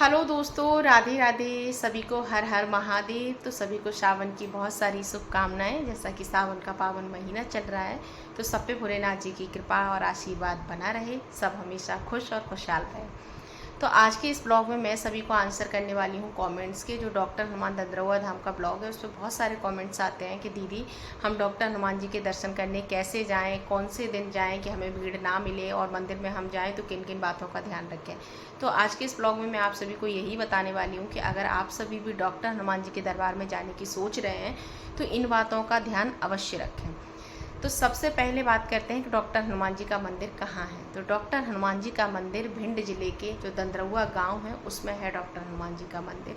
Hello दोस्तों, राधे राधे। सभी को हर हर महादेव। तो सभी को सावन की बहुत सारी शुभकामनाएं। जैसा कि सावन का पावन महीना चल रहा है, तो सब पे भोलेनाथ जी की कृपा और आशीर्वाद बना रहे, सब हमेशा खुश और खुशहाल रहे। तो आज के इस ब्लॉग में मैं सभी को आंसर करने वाली हूँ कमेंट्स के। जो डॉक्टर हनुमान दंद्रौआ धाम का ब्लॉग है, उस पर बहुत सारे कमेंट्स आते हैं कि दीदी हम डॉक्टर हनुमान जी के दर्शन करने कैसे जाएं, कौन से दिन जाएं कि हमें भीड़ ना मिले, और मंदिर में हम जाएं तो किन किन बातों का ध्यान रखें। तो आज के इस ब्लॉग में मैं आप सभी को यही बताने वाली हूँ कि अगर आप सभी भी डॉक्टर हनुमान जी के दरबार में जाने की सोच रहे हैं तो इन बातों का ध्यान अवश्य रखें। तो सबसे पहले बात करते हैं कि डॉक्टर हनुमान जी का मंदिर कहाँ है। तो डॉक्टर हनुमान जी का मंदिर भिंड जिले के जो दंद्रौआ गांव है उसमें है डॉक्टर हनुमान जी का मंदिर।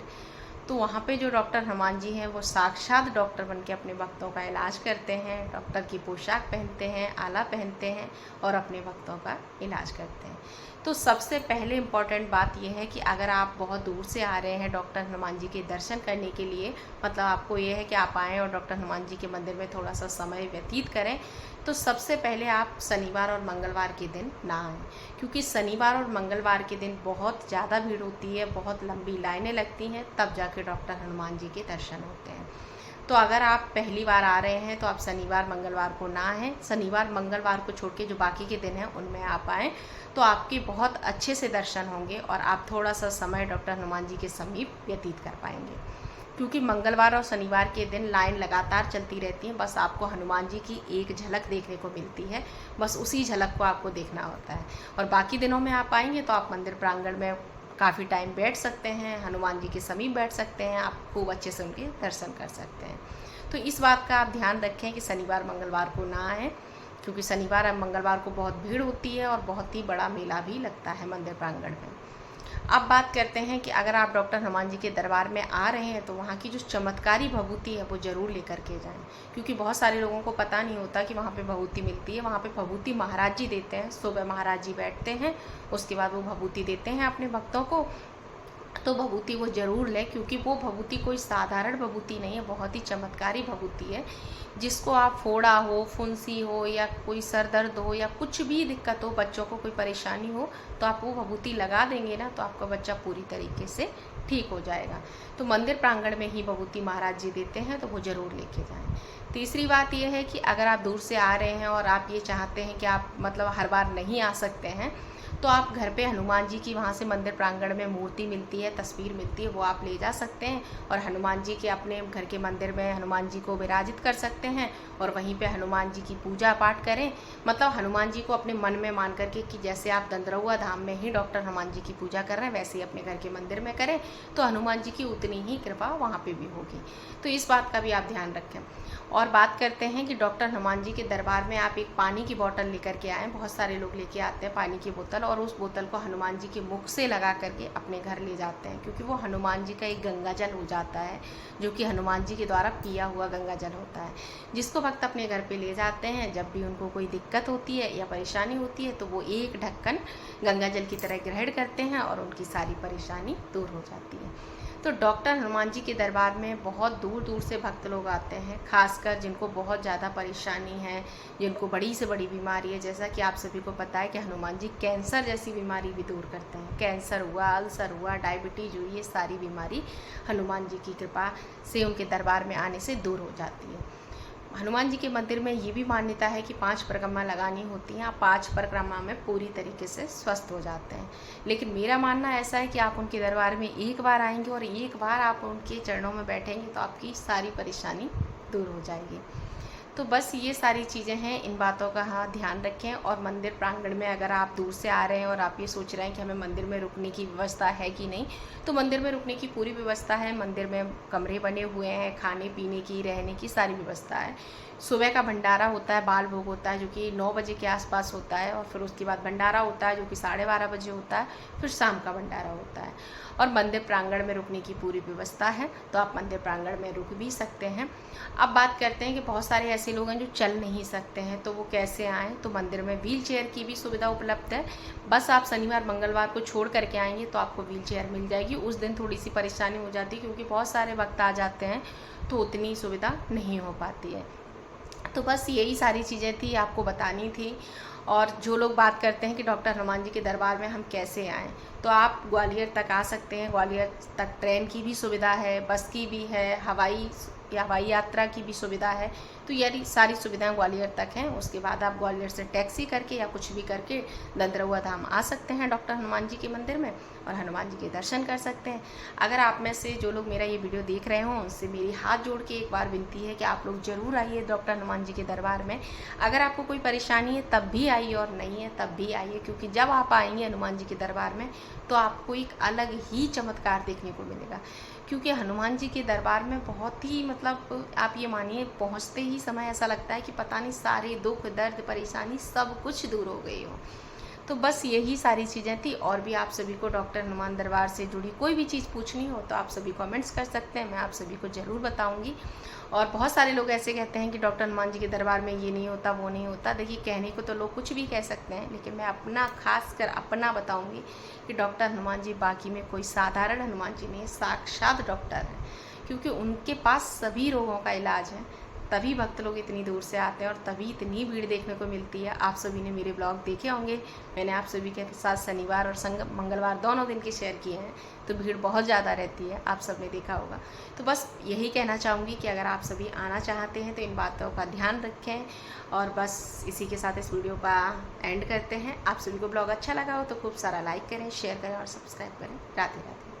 तो वहाँ पे जो डॉक्टर हनुमान जी हैं वो साक्षात डॉक्टर बन के अपने भक्तों का इलाज करते हैं। डॉक्टर की पोशाक पहनते हैं, आला पहनते हैं और अपने भक्तों का इलाज करते हैं। तो सबसे पहले इम्पॉर्टेंट बात यह है कि अगर आप बहुत दूर से आ रहे हैं डॉक्टर हनुमान जी के दर्शन करने के लिए, मतलब आपको ये है कि आप आएँ और डॉक्टर हनुमान जी के मंदिर में थोड़ा सा समय व्यतीत करें, तो सबसे पहले आप शनिवार और मंगलवार के दिन ना आएँ, क्योंकि शनिवार और मंगलवार के दिन बहुत ज़्यादा भीड़ होती है, बहुत लंबी लाइनें लगती हैं, तब जाके डॉक्टर हनुमान जी के दर्शन होते हैं। तो अगर आप पहली बार आ रहे हैं तो आप शनिवार मंगलवार को ना आएँ। शनिवार मंगलवार को छोड़ के जो बाकी के दिन हैं उनमें आप आएँ, तो आपके बहुत अच्छे से दर्शन होंगे और आप थोड़ा सा समय डॉक्टर हनुमान जी के समीप व्यतीत कर पाएंगे। क्योंकि मंगलवार और शनिवार के दिन लाइन लगातार चलती रहती है, बस आपको हनुमान जी की एक झलक देखने को मिलती है, बस उसी झलक को आपको देखना होता है। और बाकी दिनों में आप आएंगे तो आप मंदिर प्रांगण में काफ़ी टाइम बैठ सकते हैं, हनुमान जी के समीप बैठ सकते हैं, आप खूब अच्छे से उनके दर्शन कर सकते हैं। तो इस बात का आप ध्यान रखें कि शनिवार मंगलवार को ना आएँ, क्योंकि शनिवार और मंगलवार को बहुत भीड़ होती है और बहुत ही बड़ा मेला भी लगता है मंदिर प्रांगण में। अब बात करते हैं कि अगर आप डॉक्टर हनुमान जी के दरबार में आ रहे हैं तो वहाँ की जो चमत्कारी भभूति है वो ज़रूर लेकर के जाएं, क्योंकि बहुत सारे लोगों को पता नहीं होता कि वहाँ पे भभूति मिलती है। वहाँ पे भभूति महाराज जी देते हैं, सुबह महाराज जी बैठते हैं, उसके बाद वो भभूति देते हैं अपने भक्तों को। तो भभूति वो ज़रूर लें, क्योंकि वो भभूति कोई साधारण भभूति नहीं है, बहुत ही चमत्कारी भभूति है, जिसको आप फोड़ा हो, फुंसी हो या कोई सर दर्द हो या कुछ भी दिक्कत हो, बच्चों को कोई परेशानी हो, तो आप वो भभूति लगा देंगे ना तो आपका बच्चा पूरी तरीके से ठीक हो जाएगा। तो मंदिर प्रांगण में ही भभूति महाराज जी देते हैं, तो वो ज़रूर लेके जाएं। तीसरी बात यह है कि अगर आप दूर से आ रहे हैं और आप ये चाहते हैं कि आप मतलब हर बार नहीं आ सकते हैं, तो आप घर पे हनुमान जी की वहाँ से मंदिर प्रांगण में मूर्ति मिलती है, तस्वीर मिलती है, वो आप ले जा सकते हैं और हनुमान जी के अपने घर के मंदिर में हनुमान जी को विराजित कर सकते हैं और वहीं पे हनुमान जी की पूजा पाठ करें। मतलब हनुमान जी को अपने मन में मान करके कि जैसे आप दंद्रौआ धाम में ही डॉक्टर हनुमान जी की पूजा कर रहे हैं वैसे ही अपने घर के मंदिर में करें, तो हनुमान जी की उतनी ही कृपा वहाँ पर भी होगी। तो इस बात का भी आप ध्यान रखें। और बात करते हैं कि डॉक्टर हनुमान जी के दरबार में आप एक पानी की बोतल लेकर के आएँ। बहुत सारे लोग लेके आते हैं पानी की बोतल और उस बोतल को हनुमान जी के मुख से लगा करके अपने घर ले जाते हैं, क्योंकि वो हनुमान जी का एक गंगा जल हो जाता है, जो कि हनुमान जी के द्वारा पिया हुआ गंगा जल होता है, जिसको भक्त अपने घर पे ले जाते हैं। जब भी उनको कोई दिक्कत होती है या परेशानी होती है तो वो एक ढक्कन गंगा जल की तरह ग्रहण करते हैं और उनकी सारी परेशानी दूर हो जाती है। तो डॉक्टर हनुमान जी के दरबार में बहुत दूर दूर से भक्त लोग आते हैं, खासकर जिनको बहुत ज़्यादा परेशानी है, जिनको बड़ी से बड़ी बीमारी है। जैसा कि आप सभी को पता है कि हनुमान जी कैंसर जैसी बीमारी भी दूर करते हैं। कैंसर हुआ, अल्सर हुआ, डायबिटीज हुई, ये सारी बीमारी हनुमान जी की कृपा से उनके दरबार में आने से दूर हो जाती है। हनुमान जी के मंदिर में ये भी मान्यता है कि 5 परिक्रमा लगानी होती हैं। आप 5 परिक्रमा में पूरी तरीके से स्वस्थ हो जाते हैं। लेकिन मेरा मानना ऐसा है कि आप उनके दरबार में एक बार आएंगे और एक बार आप उनके चरणों में बैठेंगे तो आपकी सारी परेशानी दूर हो जाएगी। तो बस ये सारी चीज़ें हैं, इन बातों का हाँ ध्यान रखें। और मंदिर प्रांगण में अगर आप दूर से आ रहे हैं और आप ये सोच रहे हैं कि हमें मंदिर में रुकने की व्यवस्था है कि नहीं, तो मंदिर में रुकने की पूरी व्यवस्था है। मंदिर में कमरे बने हुए हैं, खाने पीने की, रहने की सारी व्यवस्था है। सुबह का भंडारा होता है, बाल भोग होता है, जो कि 9 बजे के आसपास होता है, और फिर उसके बाद भंडारा होता है जो कि 12:30 बजे होता है, फिर शाम का भंडारा होता है। और मंदिर प्रांगण में रुकने की पूरी व्यवस्था है, तो आप मंदिर प्रांगण में रुक भी सकते हैं। अब बात करते हैं कि बहुत सारे ऐसे लोग हैं जो चल नहीं सकते हैं, तो वो कैसे आएँ। तो मंदिर में व्हील चेयर की भी सुविधा उपलब्ध है। बस आप शनिवार मंगलवार को छोड़ करके आएंगे तो आपको व्हील चेयर मिल जाएगी। उस दिन थोड़ी सी परेशानी हो जाती है, क्योंकि बहुत सारे भक्त आ जाते हैं तो उतनी सुविधा नहीं हो पाती है। तो बस यही सारी चीज़ें थी, आपको बतानी थी। और जो लोग बात करते हैं कि डॉक्टर हनुमान जी के दरबार में हम कैसे आएँ, तो आप ग्वालियर तक आ सकते हैं। ग्वालियर तक ट्रेन की भी सुविधा है, बस की भी है, हवाई यात्रा की भी सुविधा है। तो यदि सारी सुविधाएं ग्वालियर तक हैं, उसके बाद आप ग्वालियर से टैक्सी करके या कुछ भी करके दंतरउआ धाम आ सकते हैं डॉक्टर हनुमान जी के मंदिर में और हनुमान जी के दर्शन कर सकते हैं। अगर आप में से जो लोग मेरा ये वीडियो देख रहे हों, उनसे मेरी हाथ जोड़ के एक बार विनती है कि आप लोग ज़रूर आइए डॉक्टर हनुमान जी के दरबार में। अगर आपको कोई परेशानी है तब भी आइए और नहीं है तब भी आइए, क्योंकि जब आप आएंगे हनुमान जी के दरबार में तो आपको एक अलग ही चमत्कार देखने को मिलेगा। क्योंकि हनुमान जी के दरबार में बहुत ही मतलब आप ये मानिए, पहुंचते ही समय ऐसा लगता है कि पता नहीं सारे दुख दर्द परेशानी सब कुछ दूर हो गई हो। तो बस यही सारी चीज़ें थी। और भी आप सभी को डॉक्टर हनुमान दरबार से जुड़ी कोई भी चीज़ पूछनी हो तो आप सभी कमेंट्स कर सकते हैं, मैं आप सभी को ज़रूर बताऊंगी। और बहुत सारे लोग ऐसे कहते हैं कि डॉक्टर हनुमान जी के दरबार में ये नहीं होता वो नहीं होता। देखिए, कहने को तो लोग कुछ भी कह सकते हैं, लेकिन मैं अपना खासकर अपना बताऊंगी कि डॉक्टर हनुमान जी बाकी में कोई साधारण हनुमान जी नहीं है, साक्षात डॉक्टर हैं। क्योंकि उनके पास सभी रोगों का इलाज है, तभी भक्त लोग इतनी दूर से आते हैं और तभी इतनी भीड़ देखने को मिलती है। आप सभी ने मेरे ब्लॉग देखे होंगे, मैंने आप सभी के साथ शनिवार और मंगलवार दोनों दिन के शेयर किए हैं, तो भीड़ बहुत ज़्यादा रहती है, आप सब ने देखा होगा। तो बस यही कहना चाहूँगी कि अगर आप सभी आना चाहते हैं तो इन बातों का ध्यान रखें। और बस इसी के साथ इस वीडियो का एंड करते हैं। आप सभी को ब्लॉग अच्छा लगा हो तो खूब सारा लाइक करें, शेयर करें और सब्सक्राइब करें। राधे राधे।